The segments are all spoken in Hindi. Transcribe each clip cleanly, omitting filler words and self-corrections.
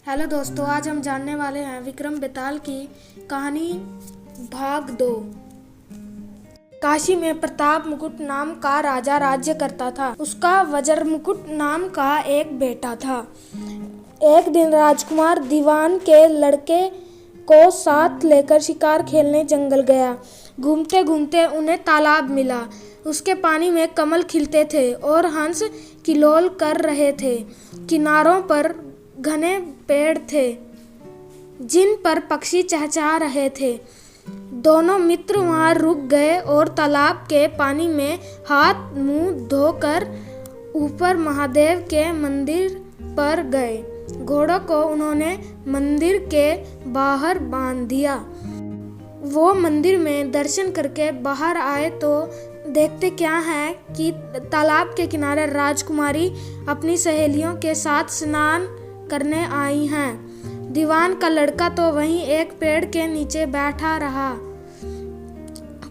हेलो दोस्तों, आज हम जानने वाले हैं विक्रम बेताल की कहानी भाग 2। काशी में प्रताप मुकुट नाम का राजा राज्य करता था। उसका वज्र मुकुट नाम का एक बेटा था। एक दिन राजकुमार दीवान के लड़के को साथ लेकर शिकार खेलने जंगल गया। घूमते घूमते उन्हें तालाब मिला। उसके पानी में कमल खिलते थे और हंस किलोल कर रहे थे। किनारों पर घने पेड़ थे जिन पर पक्षी चहचहा रहे थे। दोनों मित्र वहां रुक गए और तालाब के पानी में हाथ मुंह धोकर ऊपर महादेव के मंदिर पर गए। घोड़ों को उन्होंने मंदिर के बाहर बांध दिया। वो मंदिर में दर्शन करके बाहर आए तो देखते क्या है कि तालाब के किनारे राजकुमारी अपनी सहेलियों के साथ स्नान करने आई हैं। दीवान का लड़का तो वहीं एक पेड़ के नीचे बैठा रहा,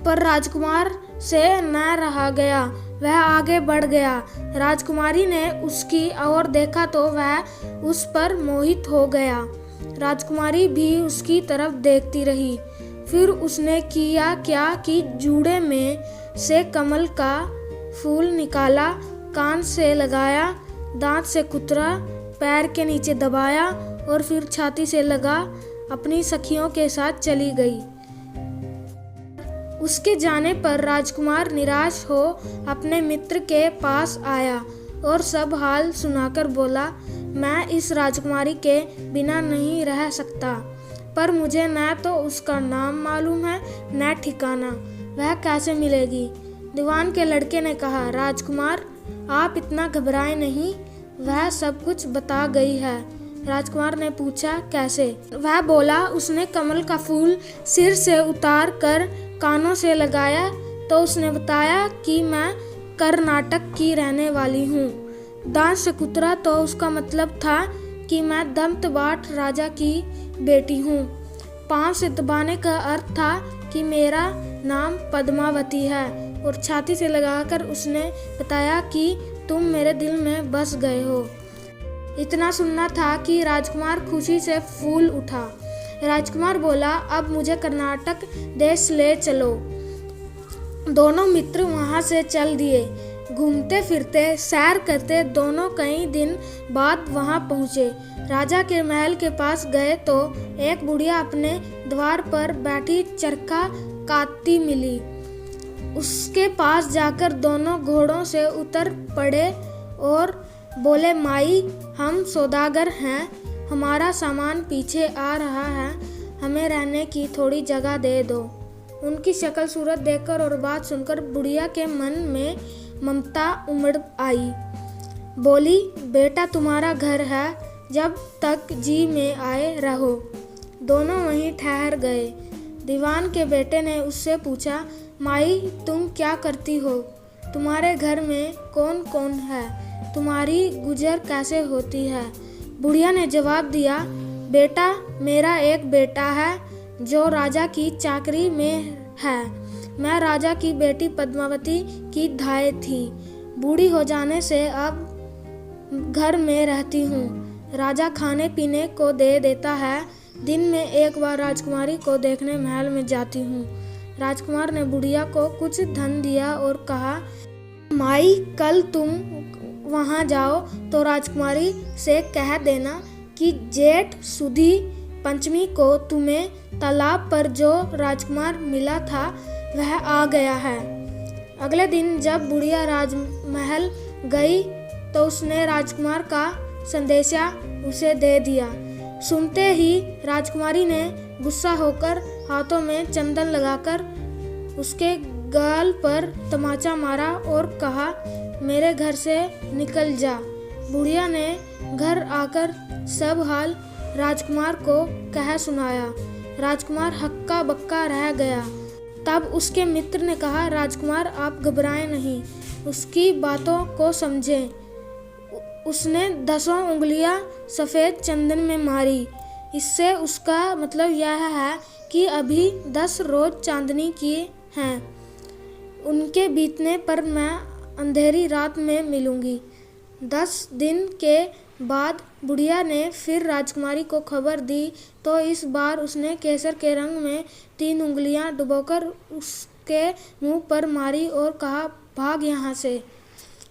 पर राजकुमार से न रहा गया। वह आगे बढ़ गया। राजकुमारी ने उसकी ओर देखा तो वह उस पर मोहित हो गया। राजकुमारी भी उसकी तरफ देखती रही। फिर उसने किया क्या कि जूड़े में से कमल का फूल निकाला, कान से लगाया, दांत से कुतरा, पैर के नीचे दबाया और फिर छाती से लगा अपनी सखियों के साथ चली गई। उसके जाने पर राजकुमार निराश हो अपने मित्र के पास आया और सब हाल सुनाकर बोला, मैं इस राजकुमारी के बिना नहीं रह सकता, पर मुझे न तो उसका नाम मालूम है न ठिकाना। वह कैसे मिलेगी? दीवान के लड़के ने कहा, राजकुमार आप इतना घबराए नहीं, वह सब कुछ बता गई है। राजकुमार ने पूछा, कैसे? वह बोला, उसने कमल का फूल सिर से उतार कर कानों से लगाया तो उसने बताया कि मैं कर्नाटक की रहने वाली हूँ। दांत से कुतरा तो उसका मतलब था कि मैं दमतबाट राजा की बेटी हूँ। पांव से दबाने का अर्थ था कि मेरा नाम पद्मावती है और छाती से लगाकर उसने बताया कि तुम मेरे दिल में बस गए हो। इतना सुनना था कि राजकुमार खुशी से फूल उठा। राजकुमार बोला, अब मुझे कर्नाटक देश ले चलो। दोनों मित्र वहां से चल दिए। घूमते फिरते सैर करते दोनों कई दिन बाद वहां पहुंचे। राजा के महल के पास गए तो एक बुढ़िया अपने द्वार पर बैठी चरखा काटती मिली। उसके पास जाकर दोनों घोड़ों से उतर पड़े और बोले, माई हम सौदागर हैं, हमारा सामान पीछे आ रहा है, हमें रहने की थोड़ी जगह दे दो। उनकी शक्ल सूरत देखकर और बात सुनकर बुढ़िया के मन में ममता उमड़ आई। बोली, बेटा तुम्हारा घर है, जब तक जी में आए रहो। दोनों वहीं ठहर गए। दीवान के बेटे ने उससे पूछा, माई तुम क्या करती हो? तुम्हारे घर में कौन कौन है? तुम्हारी गुजर कैसे होती है? बुढ़िया ने जवाब दिया, बेटा मेरा एक बेटा है जो राजा की चाकरी में है। मैं राजा की बेटी पद्मावती की धाय थी। बूढ़ी हो जाने से अब घर में रहती हूँ। राजा खाने पीने को दे देता है। दिन में एक बार राजकुमारी को देखने महल में जाती हूँ। राजकुमार ने बुढ़िया को कुछ धन दिया और कहा, माई कल तुम वहां जाओ तो राजकुमारी से कह देना कि जेठ सुदी पंचमी को तुम्हें तालाब पर जो राजकुमार मिला था वह आ गया है। अगले दिन जब बुढ़िया राजमहल गई तो उसने राजकुमार का संदेशा उसे दे दिया। सुनते ही राजकुमारी ने गुस्सा होकर हाथों में चंदन लगाकर उसके गाल पर तमाचा मारा और कहा, मेरे घर से निकल जा। बुढ़िया ने घर आकर सब हाल राजकुमार को कह सुनाया। राजकुमार हक्का बक्का रह गया। तब उसके मित्र ने कहा, राजकुमार आप घबराएं नहीं, उसकी बातों को समझें। उसने 10 उंगलियां सफेद चंदन में मारी। इससे उसका मतलब यह है कि अभी 10 रोज चांदनी किए हैं। उनके बीतने पर मैं अंधेरी रात में मिलूंगी। 10 दिन के बाद बुढ़िया ने फिर राजकुमारी को खबर दी तो इस बार उसने केसर के रंग में 3 उंगलियां डुबोकर उसके मुंह पर मारी और कहा, भाग यहाँ से।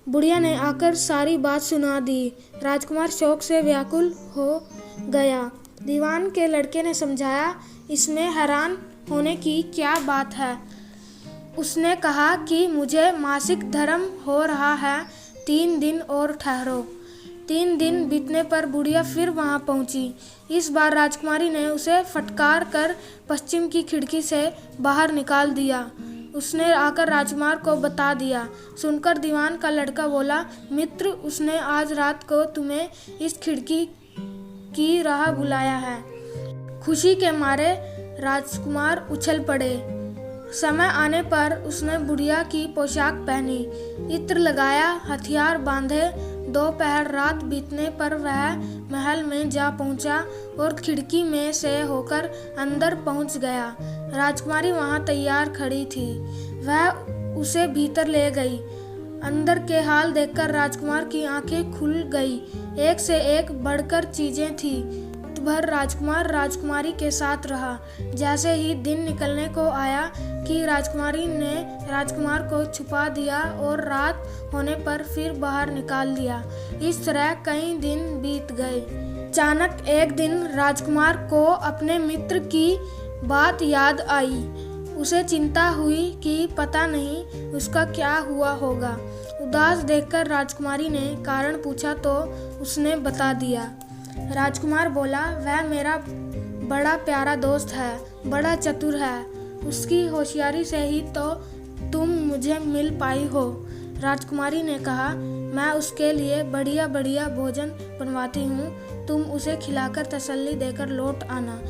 बुढ़िया ने आकर सारी बात सुना दी। राजकुमार शोक से व्याकुल हो गया। दीवान के लड़के ने समझाया, इसमें हैरान होने की क्या बात है। उसने कहा कि मुझे मासिक धर्म हो रहा है, 3 दिन और ठहरो। 3 दिन बीतने पर बुढ़िया फिर वहां पहुंची। इस बार राजकुमारी ने उसे फटकार कर पश्चिम की खिड़की से बाहर निकाल दिया। उसने आकर राजकुमार को बता दिया। सुनकर दीवान का लड़का बोला, मित्र, उसने आज रात को तुम्हें इस खिड़की की राह बुलाया है। खुशी के मारे राजकुमार उछल पड़े। समय आने पर उसने बुढ़िया की पोशाक पहनी, इत्र लगाया, हथियार बांधे। दोपहर रात बीतने पर वह महल में जा पहुंचा और खिड़की में से होकर अंदर पहुंच गया। राजकुमारी वहां तैयार खड़ी थी। वह उसे भीतर ले गई। अंदर के हाल देखकर राजकुमार की आंखें खुल गई। एक से एक बढ़कर चीजें थी। भर राजकुमार राजकुमारी के साथ रहा। जैसे ही दिन निकलने को आया कि राजकुमारी ने राजकुमार को छुपा दिया और रात होने पर फिर बाहर निकाल दिया। इस तरह कई दिन बीत गए। अचानक एक दिन राजकुमार को अपने मित्र की बात याद आई। उसे चिंता हुई कि पता नहीं उसका क्या हुआ होगा। उदास देखकर राजकुमारी ने कारण पूछा तो उसने बता दिया। राजकुमार बोला, वह मेरा बड़ा प्यारा दोस्त है, बड़ा चतुर है। उसकी होशियारी से ही तो तुम मुझे मिल पाई हो। राजकुमारी ने कहा, मैं उसके लिए बढ़िया बढ़िया भोजन बनवाती हूँ, तुम उसे खिलाकर तसल्ली देकर लौट आना।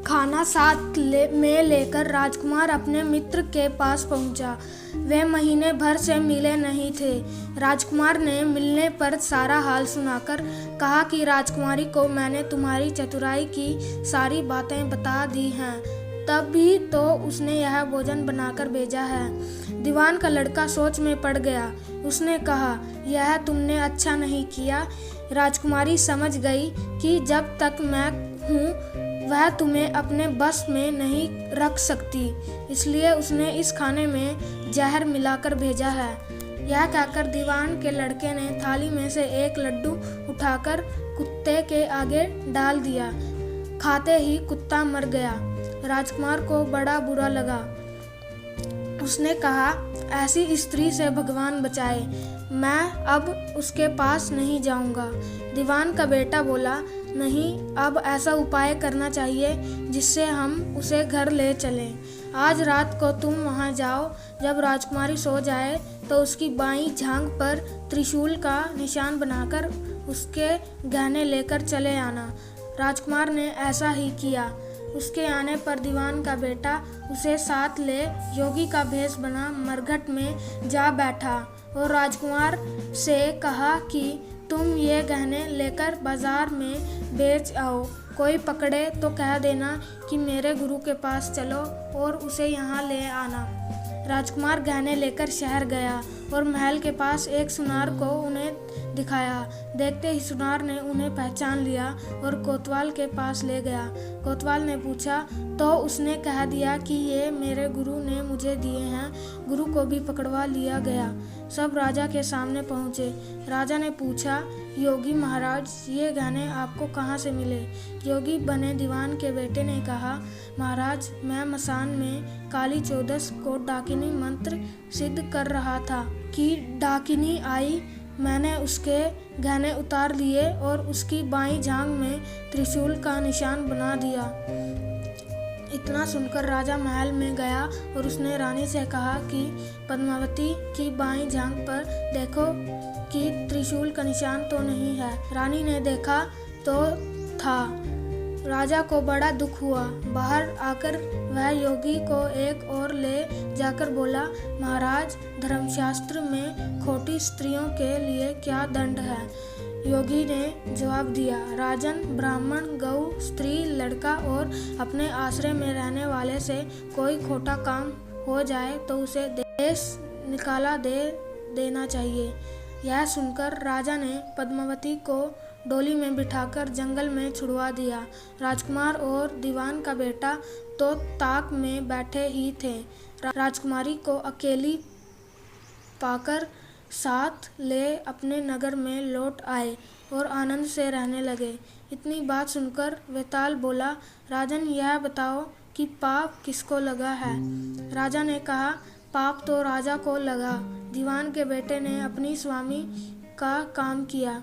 खाना साथ में लेकर राजकुमार अपने मित्र के पास पहुंचा। वे महीने भर से मिले नहीं थे। राजकुमार ने मिलने पर सारा हाल सुनाकर कहा कि राजकुमारी को मैंने तुम्हारी चतुराई की सारी बातें बता दी हैं, तब भी तो उसने यह भोजन बनाकर भेजा है। दीवान का लड़का सोच में पड़ गया। उसने कहा, यह तुमने अच्छा नहीं किया। राजकुमारी समझ गई कि जब तक मैं हूँ वह तुम्हें अपने बस में नहीं रख सकती, इसलिए उसने इस खाने में जहर मिलाकर भेजा है। यह कहकर दीवान के लड़के ने थाली में से एक लड्डू उठाकर कुत्ते के आगे डाल दिया। खाते ही कुत्ता मर गया। राजकुमार को बड़ा बुरा लगा। उसने कहा, ऐसी स्त्री से भगवान बचाए, मैं अब उसके पास नहीं जाऊंगा। दीवान का बेटा बोला, नहीं, अब ऐसा उपाय करना चाहिए जिससे हम उसे घर ले चलें। आज रात को तुम वहां जाओ। जब राजकुमारी सो जाए तो उसकी बाईं जांघ पर त्रिशूल का निशान बनाकर उसके गहने लेकर चले आना। राजकुमार ने ऐसा ही किया। उसके आने पर दीवान का बेटा उसे साथ ले योगी का भेष बना मरघट में जा बैठा और राजकुमार से कहा कि तुम ये गहने लेकर बाजार में बेच आओ। कोई पकड़े तो कह देना कि मेरे गुरु के पास चलो और उसे यहाँ ले आना। राजकुमार गहने लेकर शहर गया और महल के पास एक सुनार को उन्हें दिखाया। देखते ही सुनार ने उन्हें पहचान लिया और कोतवाल के पास ले गया। कोतवाल ने पूछा तो उसने कह दिया कि ये मेरे गुरु ने मुझे दिए हैं। गुरु को भी पकड़वा लिया गया। सब राजा के सामने पहुँचे। राजा ने पूछा, योगी महाराज, ये गहने आपको कहाँ से मिले? योगी बने दीवान के बेटे ने कहा, महाराज, मैं मसान में काली चौदस को डाकिनी मंत्र सिद्ध कर रहा था कि डाकिनी आई। मैंने उसके गहने उतार लिए और उसकी बाईं जांघ में त्रिशूल का निशान बना दिया। इतना सुनकर राजा महल में गया और उसने रानी से कहा कि पद्मावती की बाईं जांघ पर देखो कि त्रिशूल का निशान तो नहीं है। रानी ने देखा तो था। राजा को बड़ा दुख हुआ। बाहर आकर वह योगी को एक और ले जाकर बोला, महाराज, धर्मशास्त्र में खोटी स्त्रियों के लिए क्या दंड है? योगी ने जवाब दिया, राजन, ब्राह्मण, गऊ, स्त्री, लड़का और अपने आश्रय में रहने वाले से कोई खोटा काम हो जाए तो उसे देश निकाला देना चाहिए। यह सुनकर राजा ने पद्मावती को डोली में बिठाकर जंगल में छुड़वा दिया। राजकुमार और दीवान का बेटा तो ताक में बैठे ही थे। राजकुमारी को अकेली पाकर साथ ले अपने नगर में लौट आए और आनंद से रहने लगे। इतनी बात सुनकर वेताल बोला, राजन, यह बताओ कि पाप किसको लगा है? राजा ने कहा, पाप तो राजा को लगा। दीवान के बेटे ने अपनी स्वामी का काम किया।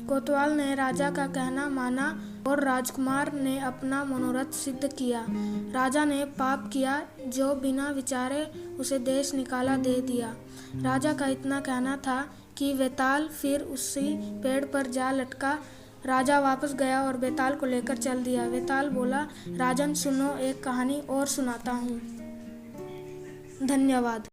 कोतवाल ने राजा का कहना माना और राजकुमार ने अपना मनोरथ सिद्ध किया। राजा ने पाप किया जो बिना विचारे उसे देश निकाला दे दिया। राजा का इतना कहना था कि वेताल फिर उसी पेड़ पर जा लटका। राजा वापस गया और वेताल को लेकर चल दिया। वेताल बोला, राजन सुनो, एक कहानी और सुनाता हूँ। धन्यवाद।